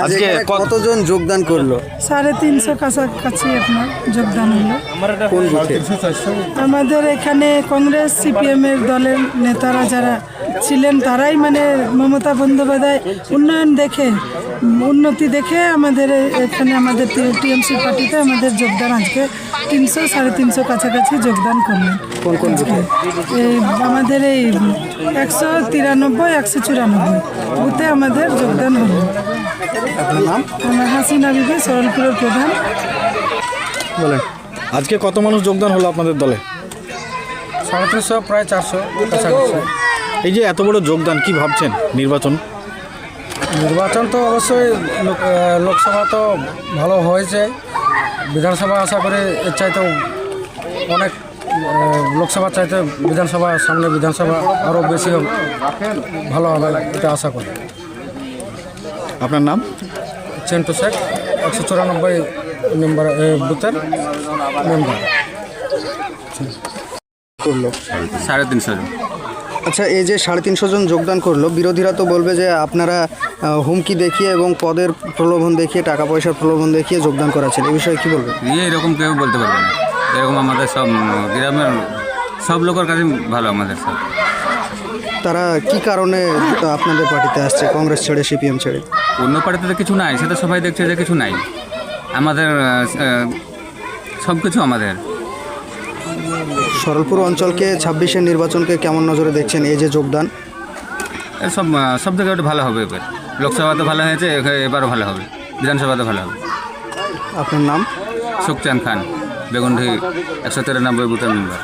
আজকে কতজন যোগদান করলো? 350 কাছাকাছি আপনার যোগদান হলো। কোন বুথে? আমাদের এখানে কংগ্রেস সিপিএম এর দলের নেতারা যারা ছিলেন তারাই মানে মমতা বন্দ্যোপাধ্যায় উন্নতি দেখে আমাদের এখানে আমাদের টিএমসি পার্টিতে আমাদের যোগদান আজকে 300-350 কাছাকাছি যোগদান করলেন। কোন কোন বুথে? এই আমাদের এই 193-194 বুথে আমাদের যোগদান হলো। আপনার নাম? আমার হাসিনা বিবি, সরলপুরের প্রধান। বলেন, আজকে কত মানুষ যোগদান হলো আপনাদের দলে? 350 প্রায় 400 কাছাকাছি। এই যে এত বড় যোগদান, কি ভাবছেন নির্বাচন? নির্বাচন তো অবশ্যই লোকসভা তো ভালো হয়েছে, বিধানসভা আশা করে এর চাইতেও অনেক লোকসভা চাইতে বিধানসভা সামনে বিধানসভা আরও বেশি ভালো হবে এটা আশা করি। আপনার নাম? চেন্টু শেখ, 194 নম্বর বুথের মেম্বার। করলো 350 জন। আচ্ছা, এই যে 350 জন যোগদান করলো, বিরোধীরা তো বলবে যে আপনারা হুমকি দেখিয়ে এবং পদের প্রলোভন দেখিয়ে, টাকা পয়সার প্রলোভন দেখিয়ে যোগদান করাচ্ছেন, এই বিষয়ে কি বলবেন? এরকম কেউ বলতে পারবে না। এরকম আমাদের সব গ্রামের সব লোকের কাছে ভালো আমাদের সব। তারা কি কারণে আপনাদের পার্টিতে আসছে, কংগ্রেস ছেড়ে সিপিএম ছেড়ে? অন্য পার্টিতে তো কিছু নাই, সেটা সবাই দেখছে যে কিছু নাই। আমাদের সব কিছু আমাদের। সরলপুর অঞ্চলকে 26-এর নির্বাচনকে কেমন নজরে দেখছেন এই যে যোগদান? সব সব থেকে একটু ভালো হবে এবার। লোকসভা তো ভালো হয়েছে, এবারও ভালো হবে, বিধানসভা তো ভালো হবে। আপনার নাম? সুখচাঁদ খান, বেগুনঢি 193 বুথের মেম্বার।